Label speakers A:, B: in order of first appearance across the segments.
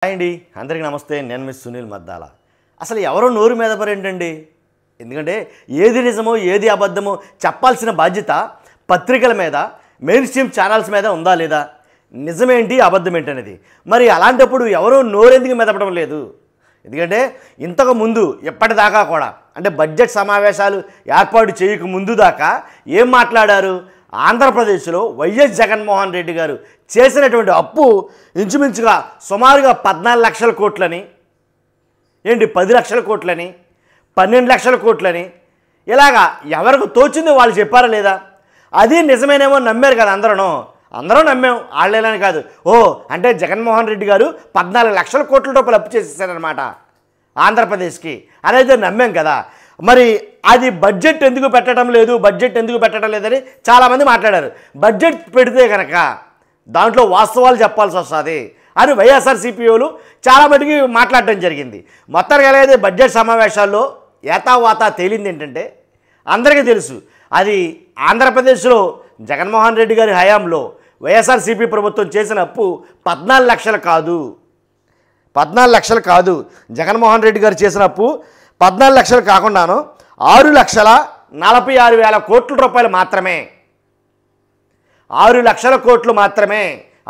A: Hi అండి, అందరికీ నమస్తే. నేను మిస్ సునీల్ మద్దాల. అసలు ఎవరో నోరు మీద పరేంటండి? ఎందుకంటే ఏది నిజమో ఏది అబద్ధమో చెప్పాల్సిన బాధ్యత పత్రికల మీద, మెయిన్ స్ట్రీమ్ ఛానల్స్ మీద ఉందా లేదా? నిజమేంటి అబద్ధం ఏంటి అనేది. మరి అలాంటప్పుడు ఎవరో నోరెందుకు మెదపడం లేదు? ఎందుకంటే ఇంతకు ముందు ఎప్పటిదాకా కూడా అంటే బడ్జెట్ సమావేశాలు ఏర్పాటు చేయక ముందు దాకా ఏం మాట్లాడారు? ఆంధ్రప్రదేశ్లో వైఎస్ జగన్మోహన్ రెడ్డి గారు చేసినటువంటి అప్పు ఇంచుమించుగా సుమారుగా 14 లక్షల కోట్లని, 10 లక్షల కోట్లని, 12 లక్షల కోట్లని, ఇలాగా ఎవరికి తోచిందో వాళ్ళు చెప్పారా లేదా? అది నిజమేనేమో నమ్మారు కదా అందరూ నమ్మాం. వాళ్ళేలని కాదు. అంటే జగన్మోహన్ రెడ్డి గారు 14 లక్షల కోట్ల రూపాయలు అప్పు చేసేసారనమాట ఆంధ్రప్రదేశ్కి. అదైతే నమ్మాం కదా. మరి అది బడ్జెట్ ఎందుకు పెట్టడం లేదని చాలామంది మాట్లాడారు. బడ్జెట్ పెడితే కనుక దాంట్లో వాస్తవాలు చెప్పాల్సి వస్తుంది అని వైఎస్ఆర్సీపీఓలు చాలా మటుకు మాట్లాడటం జరిగింది. మొత్తానికి అయితే బడ్జెట్ సమావేశాల్లో ఏతావాతా తేలింది ఏంటంటే, అందరికీ తెలుసు అది ఆంధ్రప్రదేశ్లో జగన్మోహన్ రెడ్డి గారి హయాంలో వైఎస్ఆర్సీపీ ప్రభుత్వం చేసిన అప్పు 14 లక్షలు కాదు. 14 లక్షలు కాదు. జగన్మోహన్ రెడ్డి గారు చేసిన అప్పు 14 లక్షలు కాకుండాను 6,46,000 కోట్ల రూపాయలు మాత్రమే. 6 లక్షల కోట్లు మాత్రమే.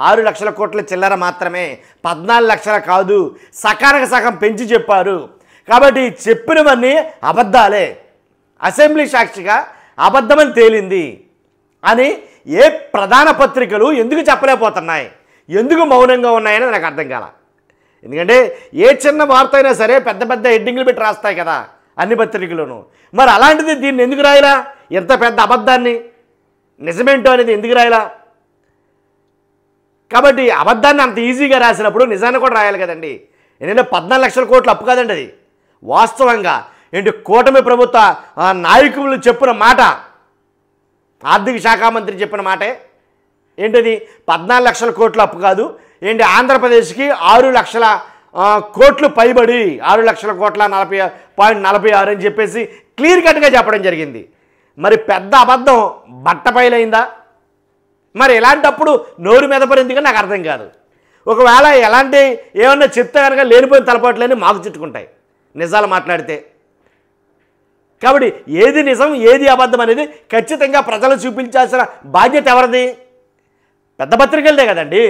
A: 6 లక్షల కోట్ల చిల్లర మాత్రమే. 14 లక్షలు కాదు. సకానికి సగం పెంచి చెప్పారు. కాబట్టి చెప్పినవన్నీ అబద్ధాలే, అసెంబ్లీ సాక్షిగా అబద్ధమని తేలింది అని ఏ ప్రధాన పత్రికలు ఎందుకు చెప్పలేకపోతున్నాయి? ఎందుకు మౌనంగా ఉన్నాయని నాకు అర్థం కాల. ఎందుకంటే ఏ చిన్న వార్త అయినా సరే పెద్ద పెద్ద హెడ్డింగ్లు పెట్టి రాస్తాయి కదా అన్ని పత్రికలను. మరి అలాంటిది దీన్ని ఎందుకు రాయలా? ఎంత పెద్ద అబద్ధాన్ని నిజమేంటో అనేది ఎందుకు రాయలా? కాబట్టి అబద్ధాన్ని అంత ఈజీగా రాసినప్పుడు నిజాన్ని కూడా రాయాలి కదండి. ఎందుకంటే 14 లక్షల కోట్లు అప్పు కాదండి అది. వాస్తవంగా కూటమి ప్రభుత్వ నాయకులు చెప్పిన మాట, ఆర్థిక శాఖ మంత్రి చెప్పిన మాటే ఏంటది? 14 లక్షల కోట్ల అప్పు కాదు, ఆంధ్రప్రదేశ్కి 6 లక్షల కోట్లు పైబడి 6 లక్షల కోట్ల 40.46 అని చెప్పేసి క్లియర్ కట్గా చెప్పడం జరిగింది. మరి పెద్ద అబద్ధం బట్టపైలైందా? మరి ఇలాంటప్పుడు నోరు మెదపరిందిగా నాకు అర్థం కాదు. ఒకవేళ ఏమన్నా చెప్తే కనుక లేనిపోయిన తలపాట్లని మాకు చుట్టుకుంటాయి నిజాలు మాట్లాడితే. కాబట్టి ఏది నిజం ఏది అబద్ధం అనేది ఖచ్చితంగా ప్రజలు చూపించాల్సిన బాధ్యత ఎవరిది? పెద్ద పత్రికలదే కదండి.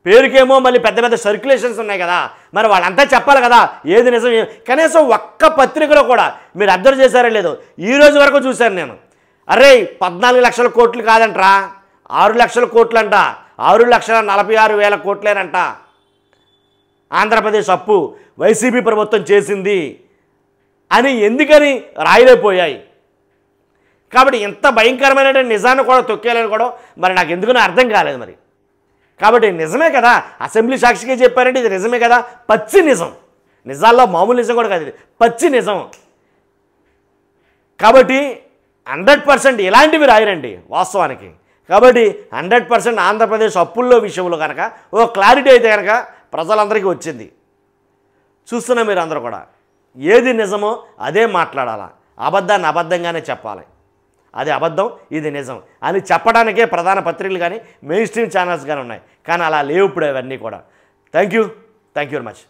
A: పేరుకేమో మళ్ళీ పెద్ద పెద్ద సర్క్యులేషన్స్ ఉన్నాయి కదా, మరి వాళ్ళంతా చెప్పాలి కదా ఏది నిజం. కనీసం ఒక్క పత్రికలో కూడా మీరు అబ్జర్వ్ చేశారో లేదో, ఈ రోజు వరకు చూశాను నేను. అరే 14 లక్షల కోట్లు కాదంట్రా, 6 లక్షల కోట్లు అంట, 6,46,000 కోట్లేనంట ఆంధ్రప్రదేశ్ అప్పు వైసీపీ ప్రభుత్వం చేసింది అని ఎందుకని రాయలేకపోయాయి? కాబట్టి ఇంత భయంకరమైన నిజాన్ని కూడా తొక్కేయాలని కూడా మరి నాకు ఎందుకని అర్థం కాలేదు మరి. కాబట్టి నిజమే కదా, అసెంబ్లీ సాక్షిగా చెప్పారంటే ఇది నిజమే కదా, పచ్చి నిజం. నిజాల్లో మామూలు నిజం కూడా కాదు, ఇది పచ్చి నిజం. కాబట్టి 100% ఇలాంటివి రాయరండి వాస్తవానికి. కాబట్టి 100% ఆంధ్రప్రదేశ్ అప్పుల్లో విషయంలో కనుక ఓ క్లారిటీ అయితే కనుక ప్రజలందరికీ వచ్చింది. చూస్తున్నా మీరు అందరూ కూడా ఏది నిజమో అదే మాట్లాడాలా, అబద్ధాన్ని అబద్ధంగానే చెప్పాలి. అది అబద్ధం ఇది నిజం అని చెప్పడానికే ప్రధాన పత్రికలు కానీ మెయిన్ స్ట్రీమ్ ఛానల్స్ కానీ ఉన్నాయి. కానీ అలా లేవు ఇప్పుడు అవన్నీ కూడా. Thank you very much.